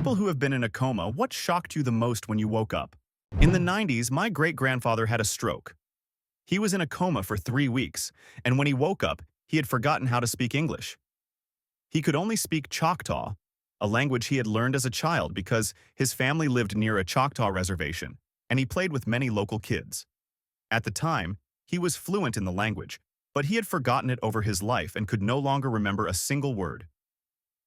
people who have been in a coma, what shocked you the most when you woke up? In the 90s, my great-grandfather had a stroke. He was in a coma for 3 weeks, and when he woke up, he had forgotten how to speak English. He could only speak Choctaw, a language he had learned as a child because his family lived near a Choctaw reservation, and he played with many local kids. At the time, he was fluent in the language, but he had forgotten it over his life and could no longer remember a single word.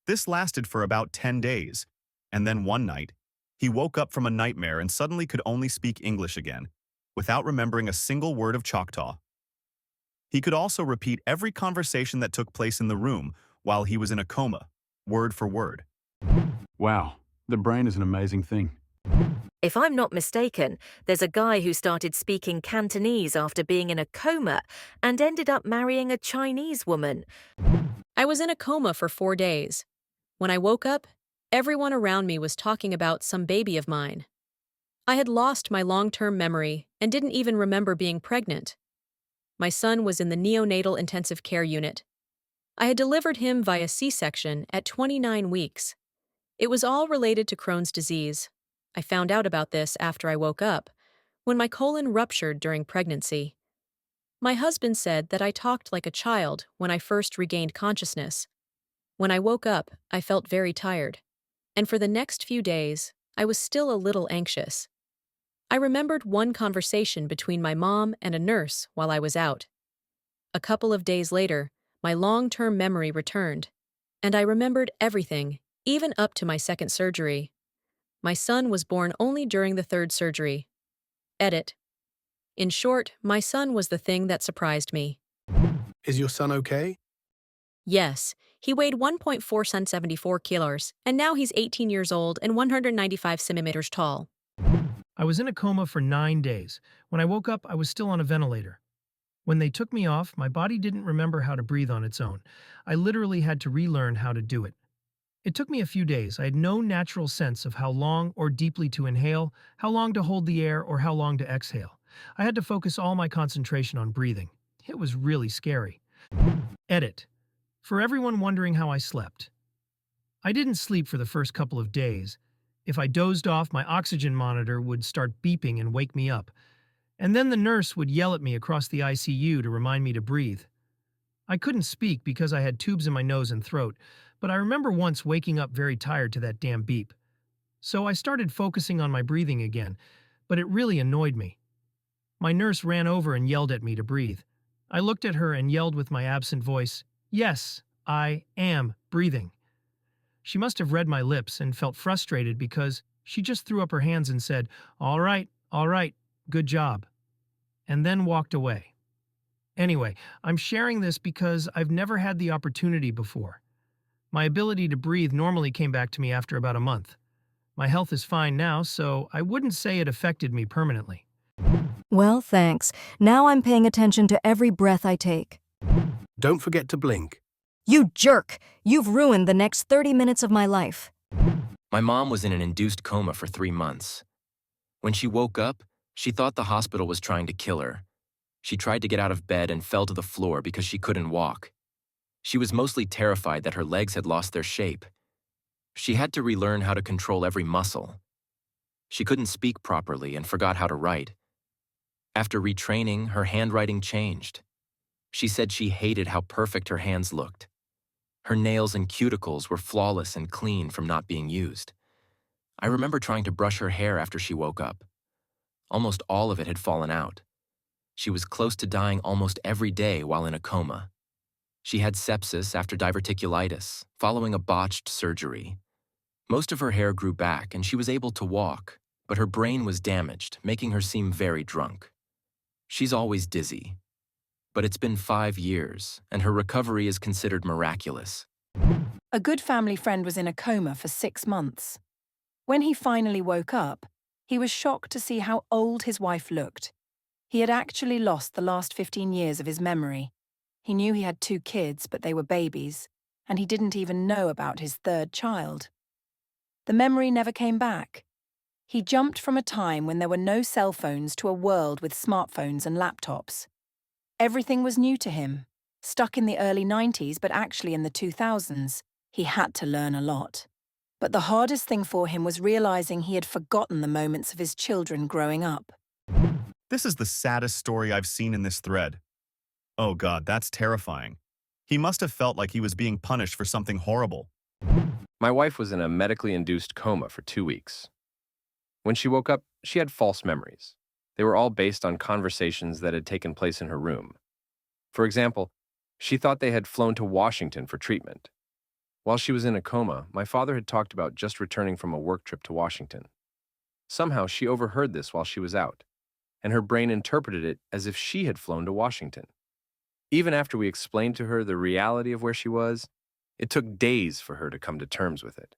This lasted for about 10 days, and then one night, he woke up from a nightmare and suddenly could only speak English again, without remembering a single word of Choctaw. He could also repeat every conversation that took place in the room while he was in a coma, word for word. Wow, the brain is an amazing thing. If I'm not mistaken, there's a guy who started speaking Cantonese after being in a coma and ended up marrying a Chinese woman. I was in a coma for 4 days. When I woke up, everyone around me was talking about some baby of mine. I had lost my long-term memory and didn't even remember being pregnant. My son was in the neonatal intensive care unit. I had delivered him via C-section at 29 weeks. It was all related to Crohn's disease. I found out about this after I woke up, when my colon ruptured during pregnancy. My husband said that I talked like a child when I first regained consciousness. When I woke up, I felt very tired, and for the next few days, I was still a little anxious. I remembered one conversation between my mom and a nurse while I was out. A couple of days later, my long-term memory returned, and I remembered everything, even up to my second surgery. My son was born only during the third surgery. Edit. In short, my son was the thing that surprised me. Is your son okay? Yes, he weighed 1.474 kilos, and now he's 18 years old and 195 centimeters tall. I was in a coma for 9 days. When I woke up, I was still on a ventilator. When they took me off, my body didn't remember how to breathe on its own. I literally had to relearn how to do it. It took me a few days. I had no natural sense of how long or deeply to inhale, how long to hold the air, or how long to exhale. I had to focus all my concentration on breathing. It was really scary. Edit. For everyone wondering how I slept. I didn't sleep for the first couple of days. If I dozed off, my oxygen monitor would start beeping and wake me up. And then the nurse would yell at me across the ICU to remind me to breathe. I couldn't speak because I had tubes in my nose and throat, but I remember once waking up very tired to that damn beep. So I started focusing on my breathing again, but it really annoyed me. My nurse ran over and yelled at me to breathe. I looked at her and yelled with my absent voice, "Yes, I am breathing." She must have read my lips and felt frustrated because she just threw up her hands and said, all right, good job," and then walked away. Anyway, I'm sharing this because I've never had the opportunity before. My ability to breathe normally came back to me after about a month. My health is fine now, so I wouldn't say it affected me permanently. Well, thanks. Now I'm paying attention to every breath I take. Don't forget to blink. You jerk! You've ruined the next 30 minutes of my life. My mom was in an induced coma for 3 months. When she woke up, she thought the hospital was trying to kill her. She tried to get out of bed and fell to the floor because she couldn't walk. She was mostly terrified that her legs had lost their shape. She had to relearn how to control every muscle. She couldn't speak properly and forgot how to write. After retraining, her handwriting changed. She said she hated how perfect her hands looked. Her nails and cuticles were flawless and clean from not being used. I remember trying to brush her hair after she woke up. Almost all of it had fallen out. She was close to dying almost every day while in a coma. She had sepsis after diverticulitis, following a botched surgery. Most of her hair grew back and she was able to walk, but her brain was damaged, making her seem very drunk. She's always dizzy. But it's been 5 years, and her recovery is considered miraculous. A good family friend was in a coma for 6 months. When he finally woke up, he was shocked to see how old his wife looked. He had actually lost the last 15 years of his memory. He knew he had 2 kids, but they were babies, and he didn't even know about his 3rd child. The memory never came back. He jumped from a time when there were no cell phones to a world with smartphones and laptops. Everything was new to him. Stuck in the early 90s, but actually in the 2000s, he had to learn a lot. But the hardest thing for him was realizing he had forgotten the moments of his children growing up. This is the saddest story I've seen in this thread. Oh God, that's terrifying. He must have felt like he was being punished for something horrible. My wife was in a medically induced coma for 2 weeks. When she woke up, she had false memories. They were all based on conversations that had taken place in her room. For example, she thought they had flown to Washington for treatment. While she was in a coma, my father had talked about just returning from a work trip to Washington. Somehow she overheard this while she was out, and her brain interpreted it as if she had flown to Washington. Even after we explained to her the reality of where she was, it took days for her to come to terms with it.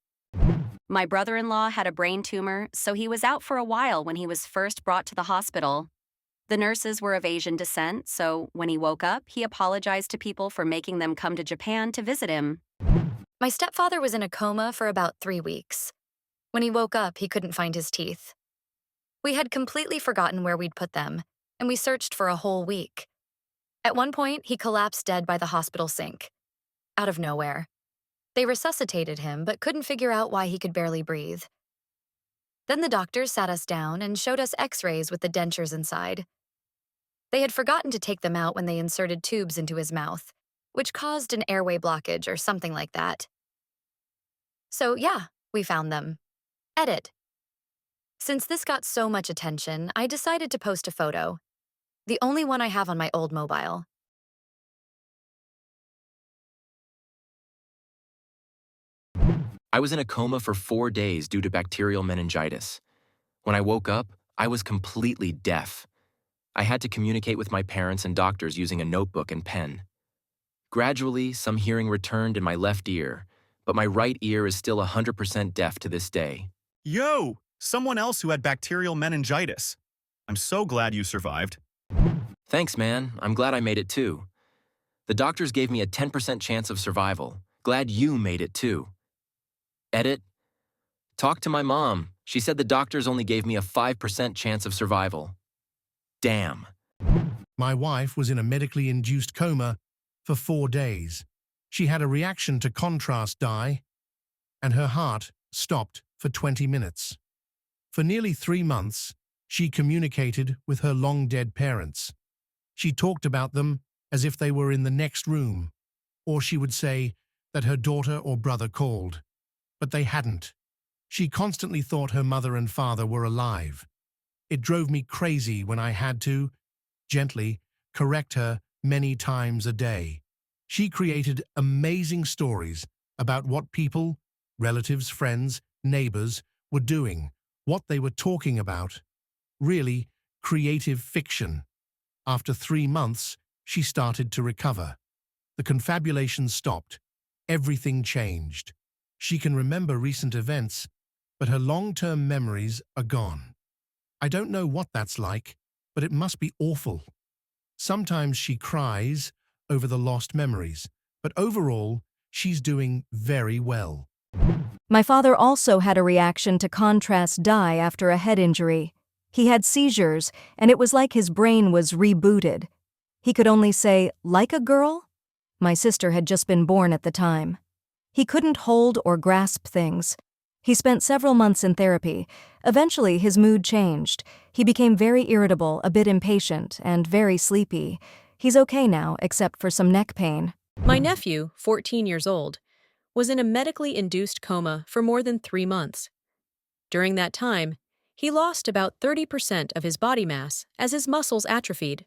My brother-in-law had a brain tumor, so he was out for a while when he was first brought to the hospital. The nurses were of Asian descent, so when he woke up, he apologized to people for making them come to Japan to visit him. My stepfather was in a coma for about 3 weeks. When he woke up, he couldn't find his teeth. We had completely forgotten where we'd put them, and we searched for a whole week. At one point, he collapsed dead by the hospital sink. Out of nowhere. They resuscitated him, but couldn't figure out why he could barely breathe. Then the doctors sat us down and showed us x-rays with the dentures inside. They had forgotten to take them out when they inserted tubes into his mouth, which caused an airway blockage or something like that. So yeah, we found them. Edit. Since this got so much attention, I decided to post a photo. The only one I have on my old mobile. I was in a coma for 4 days due to bacterial meningitis. When I woke up, I was completely deaf. I had to communicate with my parents and doctors using a notebook and pen. Gradually, some hearing returned in my left ear, but my right ear is still 100% deaf to this day. Yo! Someone else who had bacterial meningitis. I'm so glad you survived. Thanks, man. I'm glad I made it too. The doctors gave me a 10% chance of survival. Glad you made it too. Edit. Talk to my mom. She said the doctors only gave me a 5% chance of survival. Damn. My wife was in a medically induced coma for 4 days. She had a reaction to contrast dye, and her heart stopped for 20 minutes. For nearly 3 months, she communicated with her long-dead parents. She talked about them as if they were in the next room, or she would say that her daughter or brother called, but they hadn't. She constantly thought her mother and father were alive. It drove me crazy when I had to, gently, correct her many times a day. She created amazing stories about what people, relatives, friends, neighbors, were doing, what they were talking about. Really, creative fiction. After 3 months, she started to recover. The confabulation stopped. Everything changed. She can remember recent events, but her long-term memories are gone. I don't know what that's like, but it must be awful. Sometimes she cries over the lost memories, but overall, she's doing very well. My father also had a reaction to contrast dye after a head injury. He had seizures, and it was like his brain was rebooted. He could only say, "Like a girl?" My sister had just been born at the time. He couldn't hold or grasp things. He spent several months in therapy. Eventually, his mood changed. He became very irritable, a bit impatient, and very sleepy. He's okay now, except for some neck pain. My nephew, 14 years old, was in a medically induced coma for more than 3 months. During that time, he lost about 30% of his body mass as his muscles atrophied.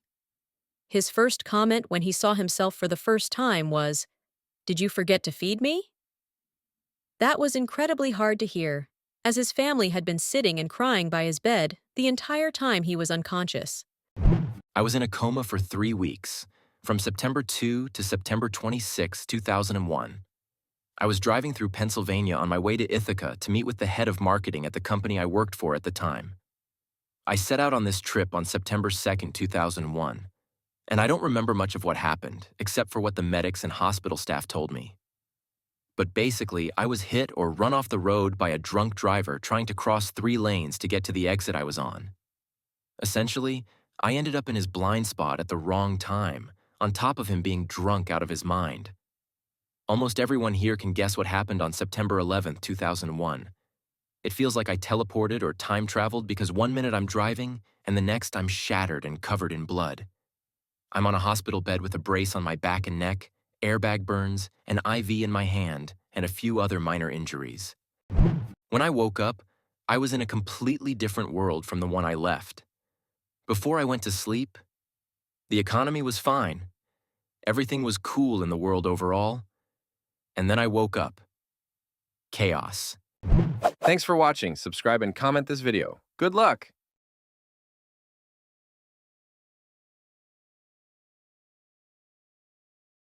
His first comment when he saw himself for the first time was, "Did you forget to feed me?" That was incredibly hard to hear, as his family had been sitting and crying by his bed the entire time he was unconscious. I was in a coma for 3 weeks, from September 2 to September 26, 2001. I was driving through Pennsylvania on my way to Ithaca to meet with the head of marketing at the company I worked for at the time. I set out on this trip on September 2, 2001, and I don't remember much of what happened, except for what the medics and hospital staff told me. But basically, I was hit or run off the road by a drunk driver trying to cross 3 lanes to get to the exit I was on. Essentially, I ended up in his blind spot at the wrong time, on top of him being drunk out of his mind. Almost everyone here can guess what happened on September 11th, 2001. It feels like I teleported or time traveled because one minute I'm driving and the next I'm shattered and covered in blood. I'm on a hospital bed with a brace on my back and neck, airbag burns, an IV in my hand, and a few other minor injuries. When I woke up, I was in a completely different world from the one I left. Before I went to sleep, the economy was fine. Everything was cool in the world overall. And then I woke up. Chaos. Thanks for watching. Subscribe and comment this video. Good luck!